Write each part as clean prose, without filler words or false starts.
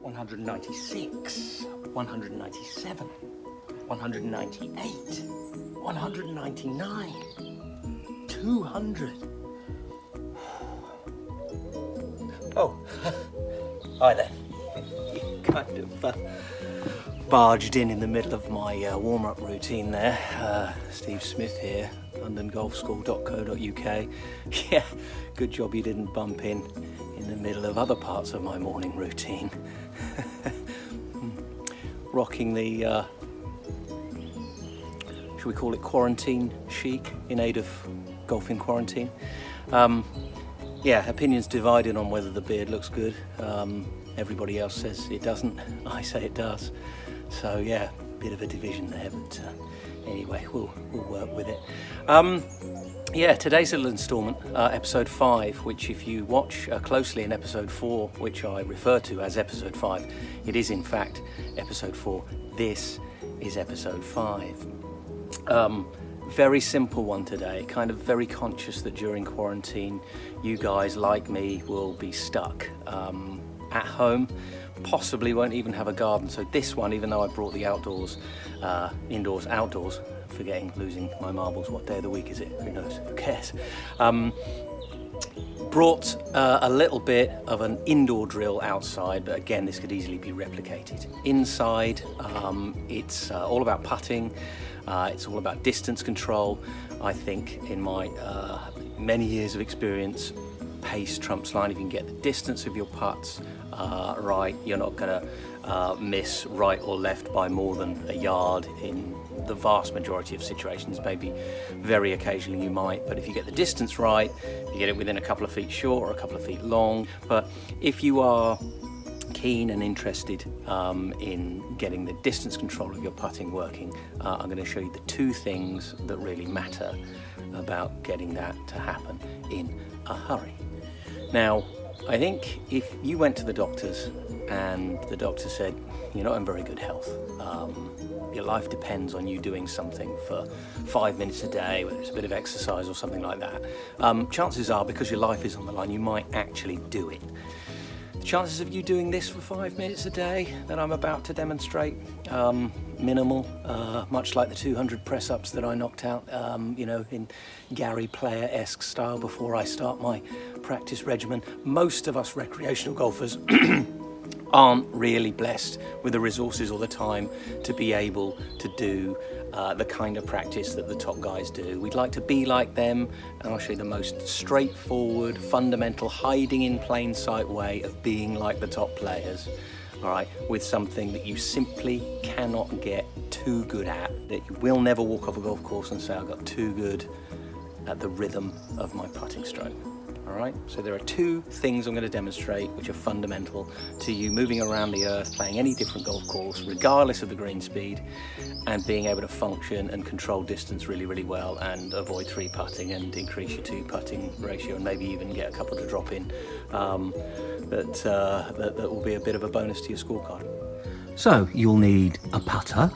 196, 197, 198, 199, 200. Oh, hi there. You kind of barged in the middle of my warm-up routine there. Steve Smith here, londongolfschool.co.uk. Yeah, good job you didn't bump in the middle of other parts of my morning routine. Rocking the, should we call it quarantine chic in aid of golf in quarantine? Yeah, opinions divided on whether the beard looks good. Everybody else says it doesn't. I say it does. So yeah, bit of a division there, but anyway, we'll work with it. Yeah, today's little instalment, episode 5, which if you watch closely in episode 4, which I refer to as episode 5, it is in fact episode 4. This is episode 5. Very simple one today, kind of very conscious that during quarantine, you guys like me will be stuck at home, possibly won't even have a garden. So this one, even though I brought the outdoors, indoors, outdoors, losing my marbles, what day of the week is it? Who knows, who cares? Brought a little bit of an indoor drill outside, but again, this could easily be replicated. Inside, it's all about putting, it's all about distance control. I think in my many years of experience, pace trumps line. If you can get the distance of your putts right, you're not going to miss right or left by more than a yard in the vast majority of situations. Maybe very occasionally you might, but if you get the distance right, you get it within a couple of feet short or a couple of feet long. But if you are keen and interested in getting the distance control of your putting working, I'm going to show you the 2 things that really matter about getting that to happen in a hurry. Now, I think if you went to the doctors and the doctor said, you're not in very good health, your life depends on you doing something for 5 minutes a day, whether it's a bit of exercise or something like that, chances are, because your life is on the line, you might actually do it. The chances of you doing this for 5 minutes a day that I'm about to demonstrate, minimal, much like the 200 press-ups that I knocked out, in Gary Player-esque style before I start my practice regimen. Most of us recreational golfers aren't really blessed with the resources or the time to be able to do the kind of practice that the top guys do. We'd like to be like them, and I'll show you the most straightforward, fundamental, hiding in plain sight way of being like the top players. All right, with something that you simply cannot get too good at, that you will never walk off a golf course and say, I got too good at the rhythm of my putting stroke. All right, so there are 2 things I'm going to demonstrate which are fundamental to you moving around the earth, playing any different golf course, regardless of the green speed, and being able to function and control distance really, really well, and avoid 3 putting and increase your 2 putting ratio, and maybe even get a couple to drop in. That will be a bit of a bonus to your scorecard. So you'll need a putter,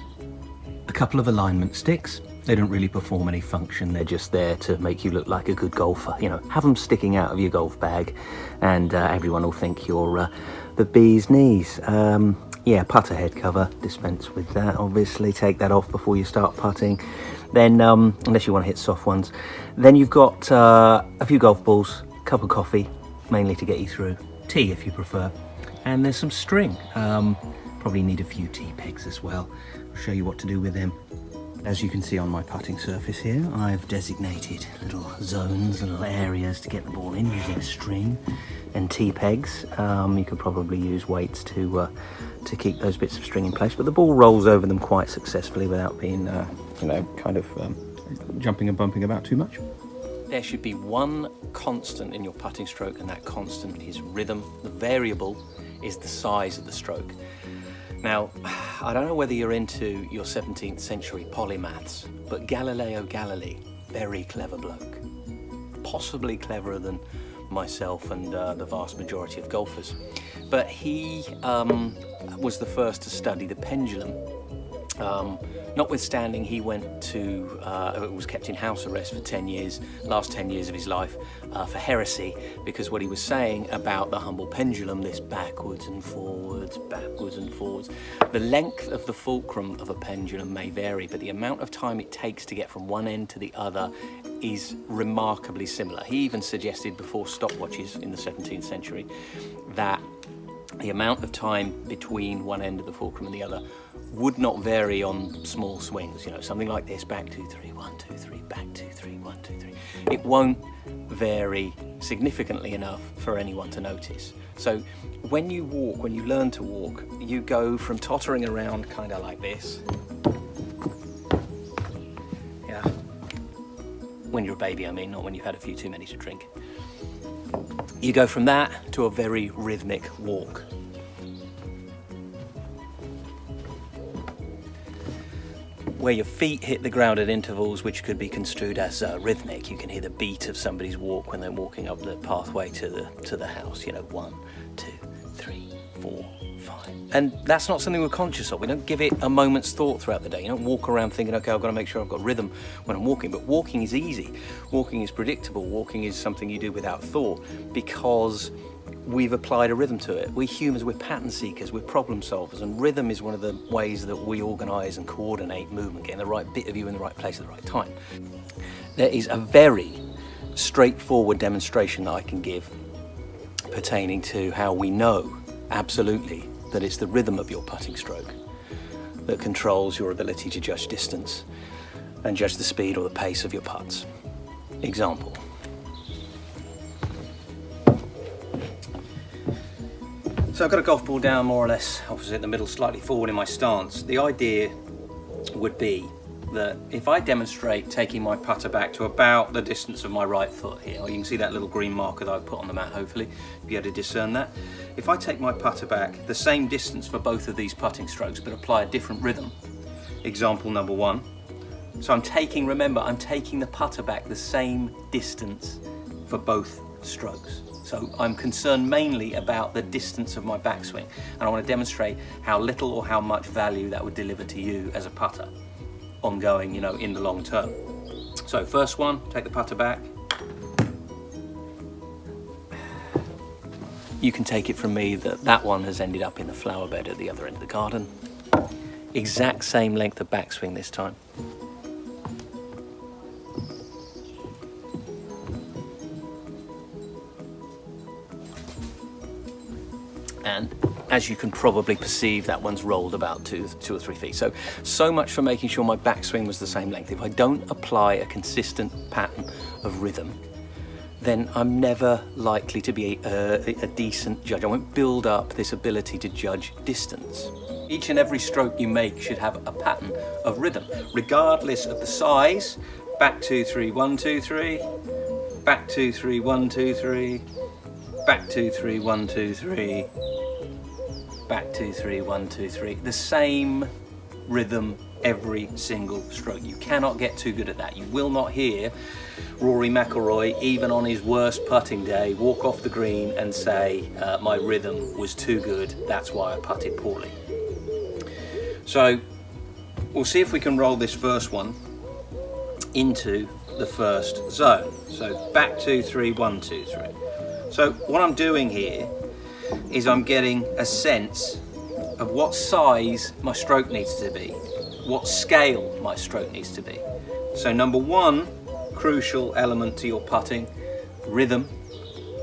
a couple of alignment sticks. They don't really perform any function, they're just there to make you look like a good golfer. You know, have them sticking out of your golf bag and everyone will think you're the bee's knees. Yeah, putter head cover, dispense with that obviously, take that off before you start putting. Then, unless you want to hit soft ones. Then you've got a few golf balls, a cup of coffee, mainly to get you through, tea if you prefer, and there's some string. Probably need a few tee pegs as well. I'll show you what to do with them. As you can see on my putting surface here, I've designated little zones, little areas to get the ball in using string and tee pegs. You could probably use weights to keep those bits of string in place, but the ball rolls over them quite successfully without being, jumping and bumping about too much. There should be one constant in your putting stroke, and that constant is rhythm. The variable is the size of the stroke. Now, I don't know whether you're into your 17th century polymaths, but Galileo Galilei, very clever bloke. Possibly cleverer than myself and the vast majority of golfers. But he was the first to study the pendulum Notwithstanding, he went to, was kept in house arrest for 10 years, last 10 years of his life, for heresy, because what he was saying about the humble pendulum, this backwards and forwards, the length of the fulcrum of a pendulum may vary, but the amount of time it takes to get from one end to the other is remarkably similar. He even suggested before stopwatches in the 17th century that the amount of time between one end of the fulcrum and the other would not vary on small swings, you know, something like this, back 2, 3, 1, 2, 3, back 2, 3, 1, 2, 3. It won't vary significantly enough for anyone to notice. So when you walk, when you learn to walk, you go from tottering around kind of like this. Yeah. When you're a baby, I mean, not when you've had a few too many to drink. You go from that to a very rhythmic walk. Where your feet hit the ground at intervals which could be construed as rhythmic. You can hear the beat of somebody's walk when they're walking up the pathway to the house, you know, 1, 2, 3, 4, 5. And that's not something we're conscious of. We don't give it a moment's thought throughout the day. You don't walk around thinking, okay, I've got to make sure I've got rhythm when I'm walking. But walking is easy. Walking is predictable. Walking is something you do without thought because we've applied a rhythm to it. We humans, we're pattern seekers, we're problem solvers, and rhythm is one of the ways that we organise and coordinate movement, getting the right bit of you in the right place at the right time. There is a very straightforward demonstration that I can give pertaining to how we know absolutely that it's the rhythm of your putting stroke that controls your ability to judge distance and judge the speed or the pace of your putts. Example. So I've got a golf ball down more or less opposite the middle, slightly forward in my stance. The idea would be that if I demonstrate taking my putter back to about the distance of my right foot here, or you can see that little green marker that I've put on the mat, hopefully, you'll be able to discern that. If I take my putter back the same distance for both of these putting strokes, but apply a different rhythm, example number 1. So I'm taking, remember, I'm taking the putter back the same distance for both strokes. So I'm concerned mainly about the distance of my backswing, and I want to demonstrate how little or how much value that would deliver to you as a putter, ongoing, you know, in the long term. So first one, take the putter back. You can take it from me that that one has ended up in the flower bed at the other end of the garden. Exact same length of backswing this time. And as you can probably perceive, that one's rolled about two or three feet. So much for making sure my backswing was the same length. If I don't apply a consistent pattern of rhythm, then I'm never likely to be a decent judge. I won't build up this ability to judge distance. Each and every stroke you make should have a pattern of rhythm, regardless of the size. Back 2, 3, 1, 2, 3. Back 2, 3, 1, 2, 3. Back 2, 3, 1, 2, 3. Back 2, 3, 1, 2, 3. The same rhythm every single stroke. You cannot get too good at that. You will not hear Rory McIlroy, even on his worst putting day, walk off the green and say, my rhythm was too good, that's why I putted poorly. So we'll see if we can roll this first one into the first zone. So back 2, 3, 1, 2, 3. So what I'm doing here is I'm getting a sense of what size my stroke needs to be, what scale my stroke needs to be. So number 1 crucial element to your putting, rhythm,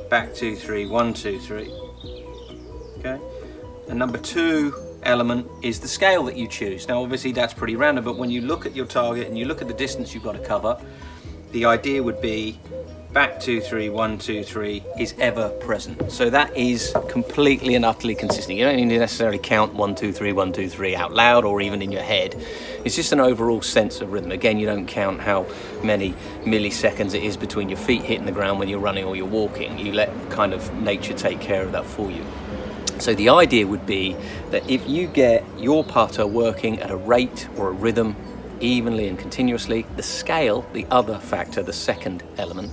back 2, 3, 1, 2, 3. Okay, and number 2 element is the scale that you choose. Now obviously that's pretty random, but when you look at your target and you look at the distance you've got to cover, the idea would be back 2, 3, 1, 2, 3 is ever present. So that is completely and utterly consistent. You don't need to necessarily count 1, 2, 3, 1, 2, 3 out loud or even in your head. It's just an overall sense of rhythm. Again, you don't count how many milliseconds it is between your feet hitting the ground when you're running or you're walking. You let kind of nature take care of that for you. So the idea would be that if you get your putter working at a rate or a rhythm evenly and continuously, the scale, the other factor, the second element,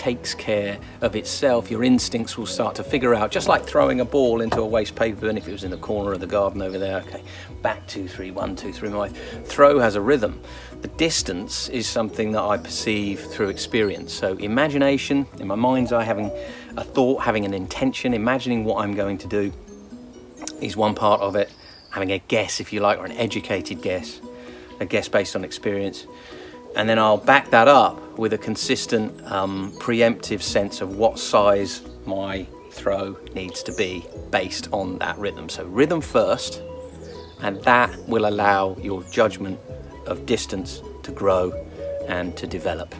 takes care of itself. Your instincts will start to figure out, just like throwing a ball into a waste paper bin if it was in the corner of the garden over there. Okay, back 2, 3, 1, 2, 3. My throw has a rhythm. The distance is something that I perceive through experience. So imagination, in my mind's eye, having a thought, having an intention, imagining what I'm going to do is one part of it. Having a guess, if you like, or an educated guess, a guess based on experience. And then I'll back that up with a consistent preemptive sense of what size my throw needs to be based on that rhythm. So rhythm first, and that will allow your judgment of distance to grow and to develop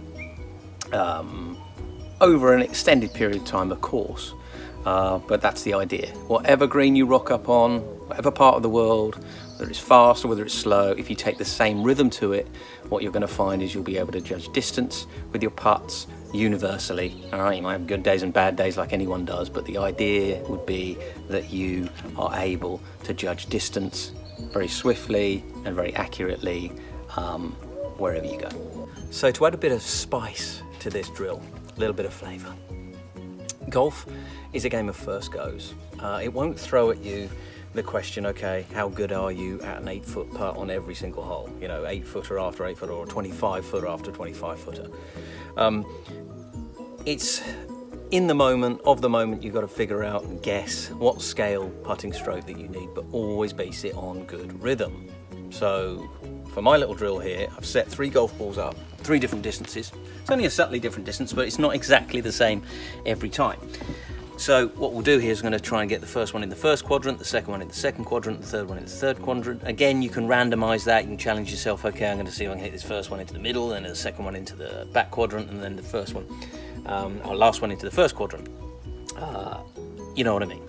over an extended period of time, of course. But that's the idea. Whatever green you rock up on, whatever part of the world, whether it's fast or whether it's slow, if you take the same rhythm to it, what you're going to find is you'll be able to judge distance with your putts universally. All right, you might have good days and bad days like anyone does, but the idea would be that you are able to judge distance very swiftly and very accurately wherever you go. So to add a bit of spice to this drill, a little bit of flavour. Golf is a game of first goes. It won't throw at you the question, okay, how good are you at an 8-foot putt on every single hole? You know, 8-footer after 8-footer, or 25-footer after 25-footer. It's in the moment, of the moment, you've got to figure out and guess what scale putting stroke that you need, but always base it on good rhythm. So for my little drill here, I've set 3 golf balls up, 3 different distances. It's only a subtly different distance, but it's not exactly the same every time. So what we'll do here is going to try and get the first one in the first quadrant, the second one in the second quadrant, the third one in the third quadrant. Again, you can randomize that. You can challenge yourself. Okay, I'm going to see if I can hit this first one into the middle, then the second one into the back quadrant, and then the first one, or last one into the first quadrant. You know what I mean?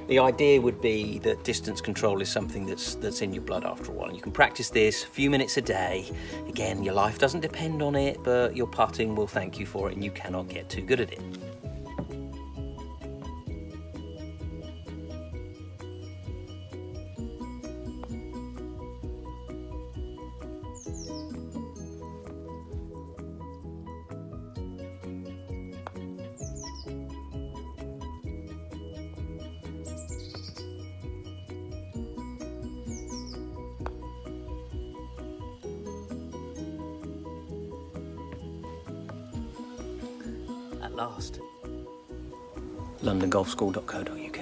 The idea would be that distance control is something that's in your blood after a while. And you can practice this a few minutes a day. Again, your life doesn't depend on it, but your putting will thank you for it, and you cannot get too good at it. At last. londongolfschool.co.uk